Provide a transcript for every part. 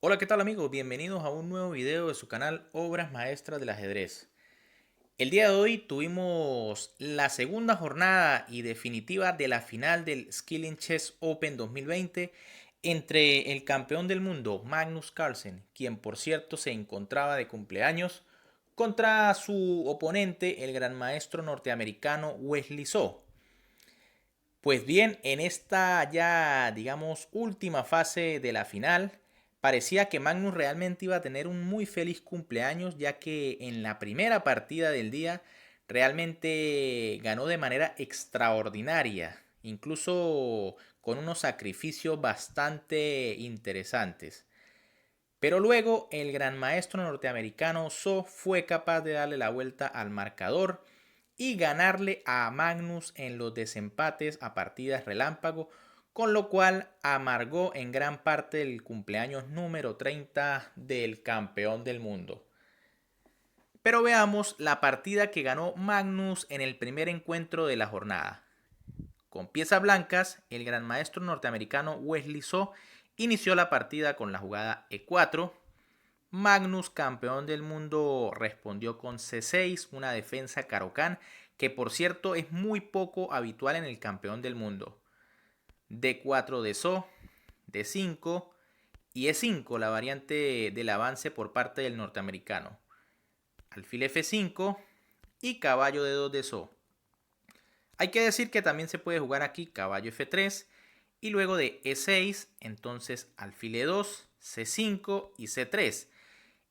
Hola, ¿qué tal amigos? Bienvenidos a un nuevo video de su canal Obras Maestras del Ajedrez. El día de hoy tuvimos la segunda jornada y definitiva de la final del Skilling Chess Open 2020 entre el campeón del mundo Magnus Carlsen, quien por cierto se encontraba de cumpleaños, contra su oponente el gran maestro norteamericano Wesley So. Pues bien, en esta ya, digamos, última fase de la final, parecía que Magnus realmente iba a tener un muy feliz cumpleaños, ya que en la primera partida del día realmente ganó de manera extraordinaria, incluso con unos sacrificios bastante interesantes. Pero luego el gran maestro norteamericano So fue capaz de darle la vuelta al marcador y ganarle a Magnus en los desempates a partidas relámpago, con lo cual amargó en gran parte el cumpleaños número 30 del campeón del mundo. Pero veamos la partida que ganó Magnus en el primer encuentro de la jornada. Con piezas blancas, el gran maestro norteamericano Wesley So inició la partida con la jugada E4. Magnus, campeón del mundo, respondió con C6, una defensa Caro-Kann, que por cierto es muy poco habitual en el campeón del mundo. D4 de So, D5 y E5, la variante del avance por parte del norteamericano. Alfil F5 y caballo D2 de So. Hay que decir que también se puede jugar aquí caballo F3 y luego de E6, entonces alfil E2, C5 y C3.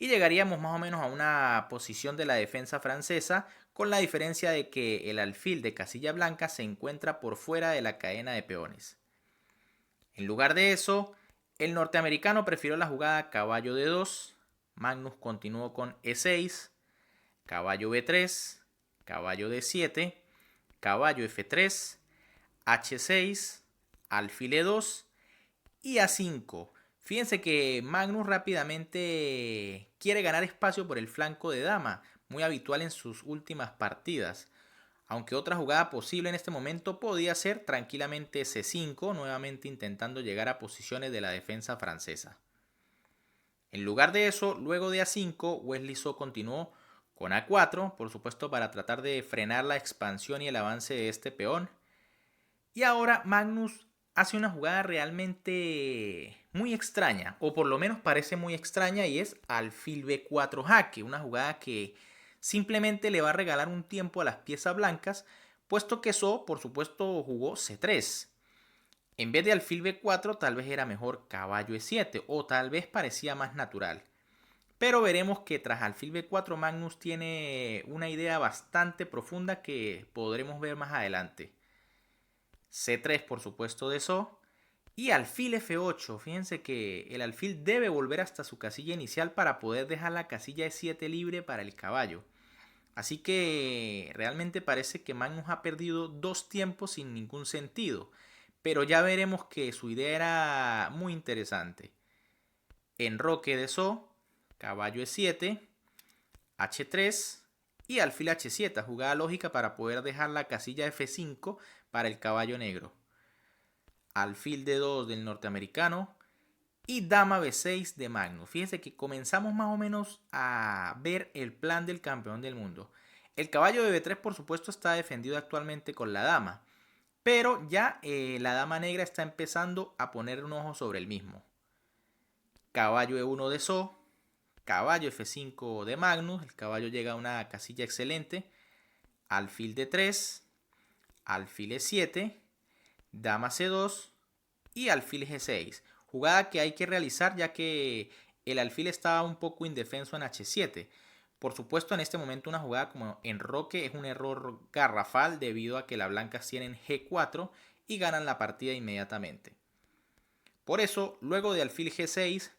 Y llegaríamos más o menos a una posición de la defensa francesa, con la diferencia de que el alfil de casilla blanca se encuentra por fuera de la cadena de peones. En lugar de eso, el norteamericano prefirió la jugada caballo D2, Magnus continuó con E6, caballo B3, caballo D7, caballo F3, H6, alfil E2 y A5. Fíjense que Magnus rápidamente quiere ganar espacio por el flanco de dama, muy habitual en sus últimas partidas. Aunque otra jugada posible en este momento podía ser tranquilamente C5, nuevamente intentando llegar a posiciones de la defensa francesa. En lugar de eso, luego de A5, Wesley So continuó con A4, por supuesto para tratar de frenar la expansión y el avance de este peón. Y ahora Magnus hace una jugada realmente muy extraña, o por lo menos parece muy extraña, y es alfil B4 jaque, una jugada que simplemente le va a regalar un tiempo a las piezas blancas, puesto que So, por supuesto, jugó C3. En vez de alfil B4, tal vez era mejor caballo E7, o tal vez parecía más natural. Pero veremos que tras alfil B4 Magnus tiene una idea bastante profunda que podremos ver más adelante. C3 por supuesto de So y alfil F8. Fíjense que el alfil debe volver hasta su casilla inicial para poder dejar la casilla E7 libre para el caballo. Así que realmente parece que Magnus ha perdido dos tiempos sin ningún sentido. Pero ya veremos que su idea era muy interesante. Enroque de So, caballo E7, H3 y alfil H7. Jugada lógica para poder dejar la casilla F5 para el caballo negro. Alfil D2 del norteamericano y dama B6 de Magnus. Fíjense que comenzamos más o menos a ver el plan del campeón del mundo. El caballo de B3 por supuesto está defendido actualmente con la dama, pero ya la dama negra está empezando a poner un ojo sobre el mismo. Caballo E1 de So, caballo F5 de Magnus, el caballo llega a una casilla excelente, alfil D3, alfil E7, dama C2 y alfil G6. Jugada que hay que realizar ya que el alfil estaba un poco indefenso en H7. Por supuesto, en este momento una jugada como enroque es un error garrafal debido a que las blancas tienen G4 y ganan la partida inmediatamente. Por eso, luego de alfil G6,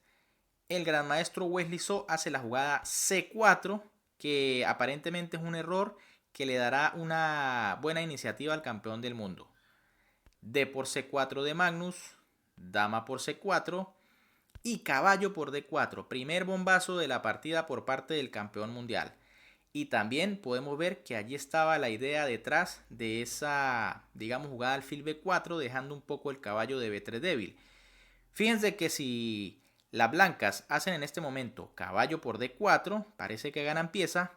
el gran maestro Wesley So hace la jugada C4, que aparentemente es un error que le dará una buena iniciativa al campeón del mundo. D por C4 de Magnus, dama por C4 y caballo por D4. Primer bombazo de la partida por parte del campeón mundial. Y también podemos ver que allí estaba la idea detrás de esa, digamos, jugada alfil B4, dejando un poco el caballo de B3 débil. Fíjense que si Las blancas hacen en este momento caballo por D4, parece que ganan pieza,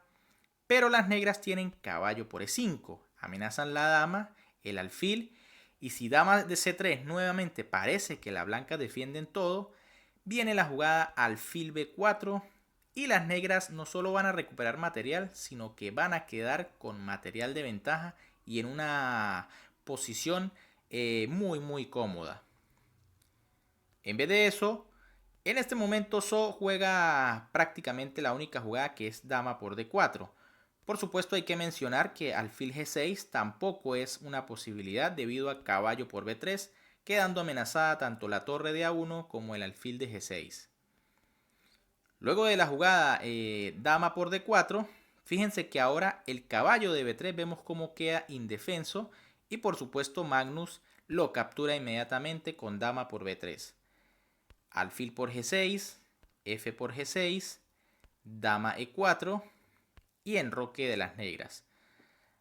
pero las negras tienen caballo por E5, amenazan la dama, el alfil, y si dama de C3 nuevamente parece que las blancas defienden todo, viene la jugada alfil B4 y las negras no solo van a recuperar material, sino que van a quedar con material de ventaja y en una posición muy cómoda. En vez de eso, en este momento So juega prácticamente la única jugada, que es dama por D4. Por supuesto hay que mencionar que alfil G6 tampoco es una posibilidad debido a caballo por B3, quedando amenazada tanto la torre de A1 como el alfil de G6. Luego de la jugada dama por D4, fíjense que ahora el caballo de B3 vemos cómo queda indefenso y por supuesto Magnus lo captura inmediatamente con dama por B3. Alfil por G6, F por G6, dama E4 y enroque de las negras.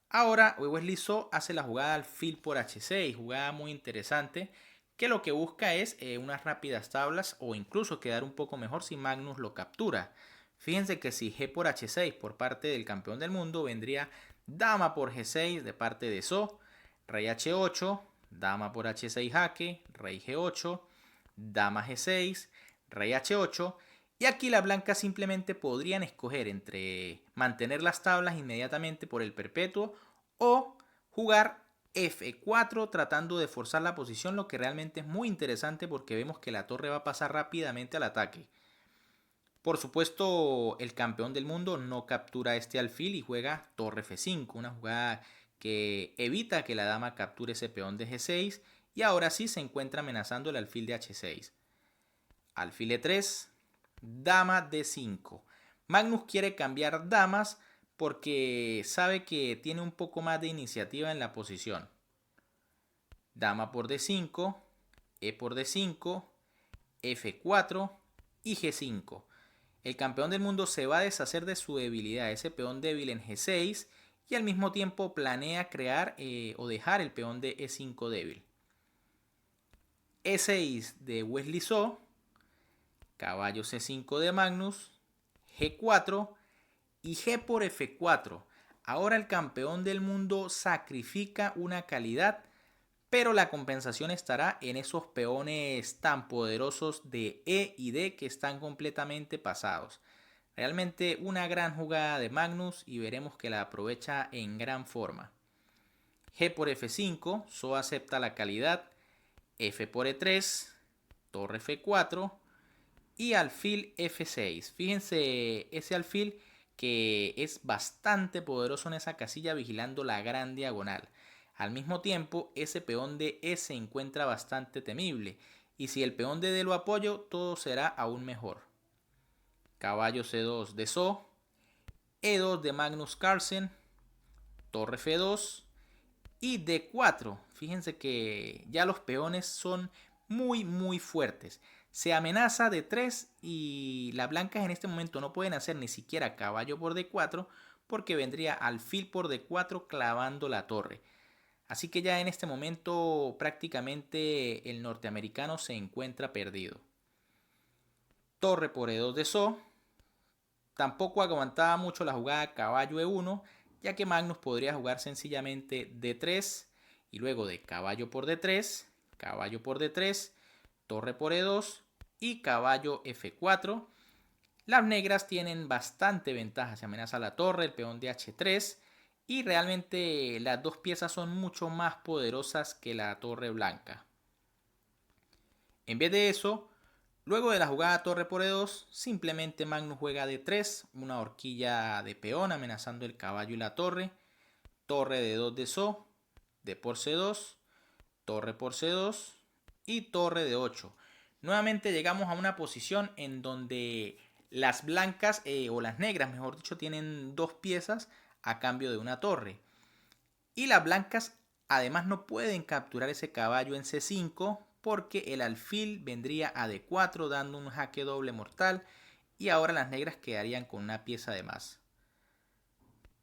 Ahora Wesley So hace la jugada alfil por H6, jugada muy interesante que lo que busca es unas rápidas tablas o incluso quedar un poco mejor si Magnus lo captura. Fíjense que si G por H6 por parte del campeón del mundo vendría dama por G6 de parte de So, rey H8, dama por H6 jaque, rey G8, dama G6, rey H8. Y aquí las blancas simplemente podrían escoger entre mantener las tablas inmediatamente por el perpetuo o jugar F4 tratando de forzar la posición, lo que realmente es muy interesante porque vemos que la torre va a pasar rápidamente al ataque. Por supuesto, el campeón del mundo no captura este alfil y juega torre F5, una jugada que evita que la dama capture ese peón de G6 y ahora sí se encuentra amenazando el alfil de H6. Alfil E3, dama D5. Magnus quiere cambiar damas porque sabe que tiene un poco más de iniciativa en la posición. Dama por D5, E por D5, F4 y G5. El campeón del mundo se va a deshacer de su debilidad, ese peón débil en G6, y al mismo tiempo planea crear o dejar el peón de E5 débil. E6 de Wesley So, caballo C5 de Magnus, G4 y G por F4. Ahora el campeón del mundo sacrifica una calidad, pero la compensación estará en esos peones tan poderosos de E y D que están completamente pasados. Realmente una gran jugada de Magnus y veremos que la aprovecha en gran forma. G por F5, So acepta la calidad, F por E3, torre F4 y alfil F6. Fíjense ese alfil que es bastante poderoso en esa casilla vigilando la gran diagonal. Al mismo tiempo, ese peón de E se encuentra bastante temible. Y si el peón de D lo apoyo, todo será aún mejor. Caballo C2 de So, E2 de Magnus Carlsen, torre F2 y D4. Fíjense que ya los peones son muy fuertes. Se amenaza de 3 y las blancas en este momento no pueden hacer ni siquiera caballo por D4 porque vendría alfil por D4 clavando la torre. Así que ya en este momento prácticamente el norteamericano se encuentra perdido. Torre por E2 de So. Tampoco aguantaba mucho la jugada caballo E1, ya que Magnus podría jugar sencillamente D3 y luego de caballo por D3, caballo por D3, torre por E2 y caballo F4. Las negras tienen bastante ventaja, se amenaza la torre, el peón de H3 y realmente las dos piezas son mucho más poderosas que la torre blanca. En vez de eso, luego de la jugada torre por E2, simplemente Magnus juega D3, una horquilla de peón amenazando el caballo y la torre, torre de 2 de So, D por C2, torre por C2 y torre de 8. Nuevamente llegamos a una posición en donde las blancas o las negras, mejor dicho, tienen dos piezas a cambio de una torre. Y las blancas además no pueden capturar ese caballo en C5 porque el alfil vendría a D4 dando un jaque doble mortal y ahora las negras quedarían con una pieza de más.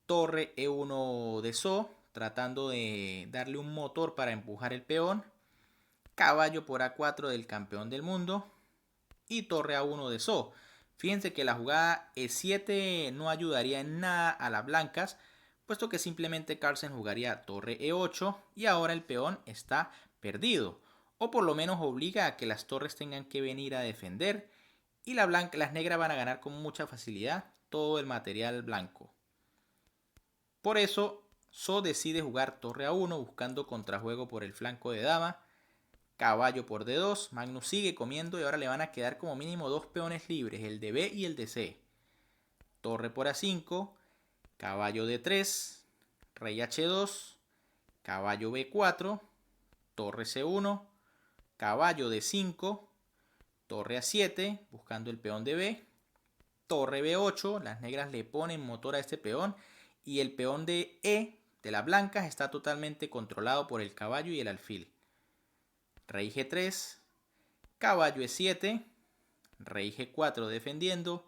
Torre E1 de So, tratando de darle un motor para empujar el peón. Caballo por A4 del campeón del mundo. y torre A1 de So. Fíjense que la jugada E7 no ayudaría en nada a las blancas, puesto que simplemente Carlsen jugaría torre E8 y ahora el peón está perdido, o por lo menos obliga a que las torres tengan que venir a defender y las negras van a ganar con mucha facilidad todo el material blanco. Por eso, So decide jugar torre A1 buscando contrajuego por el flanco de dama, caballo por D2, Magnus sigue comiendo y ahora le van a quedar como mínimo dos peones libres, el de B y el de C. Torre por A5, caballo D3, rey H2, caballo B4, torre C1, caballo D5, torre A7, buscando el peón de B, torre B8, las negras le ponen motor a este peón y el peón de E de las blancas está totalmente controlado por el caballo y el alfil. Rey G3, caballo E7, rey G4 defendiendo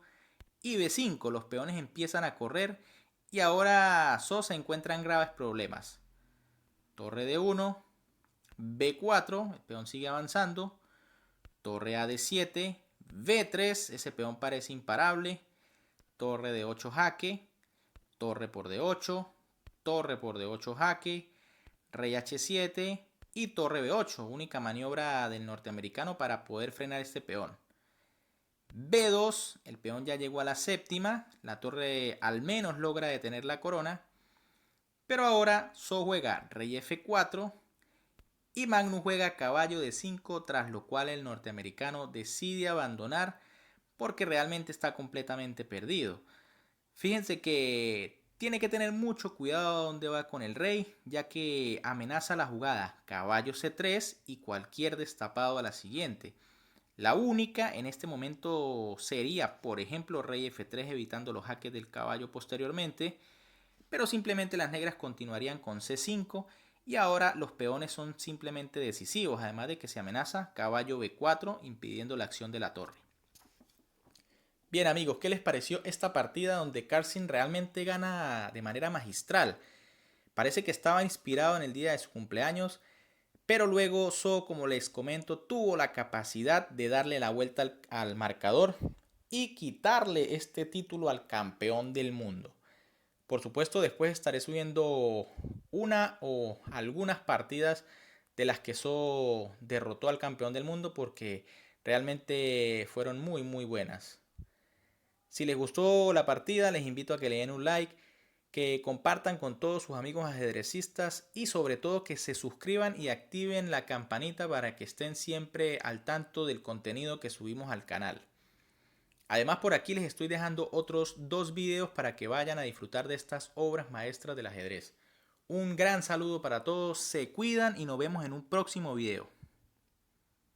y B5, los peones empiezan a correr y ahora So se encuentra en graves problemas. Torre D1, B4, el peón sigue avanzando, torre A D7, B3, ese peón parece imparable, torre D8 jaque, torre por D8, torre por D8 jaque, rey H7 y torre B8, única maniobra del norteamericano para poder frenar este peón. B2, el peón ya llegó a la séptima, la torre al menos logra detener la corona, pero ahora So juega rey F4 y Magnus juega caballo D5, tras lo cual el norteamericano decide abandonar porque realmente está completamente perdido. Fíjense que tiene que tener mucho cuidado a dónde va con el rey, ya que amenaza la jugada caballo C3 y cualquier destapado a la siguiente. La única en este momento sería, por ejemplo, rey F3 evitando los jaques del caballo posteriormente, pero simplemente las negras continuarían con C5 y ahora los peones son simplemente decisivos, además de que se amenaza caballo B4 impidiendo la acción de la torre. Bien amigos, ¿qué les pareció esta partida donde Carlsen realmente gana de manera magistral? Parece que estaba inspirado en el día de su cumpleaños, pero luego So, como les comento, tuvo la capacidad de darle la vuelta al marcador y quitarle este título al campeón del mundo. Por supuesto, después estaré subiendo una o algunas partidas de las que So derrotó al campeón del mundo porque realmente fueron muy buenas. Si les gustó la partida, les invito a que le den un like, que compartan con todos sus amigos ajedrecistas y sobre todo que se suscriban y activen la campanita para que estén siempre al tanto del contenido que subimos al canal. Además, por aquí les estoy dejando otros dos videos para que vayan a disfrutar de estas obras maestras del ajedrez. Un gran saludo para todos, se cuidan y nos vemos en un próximo video.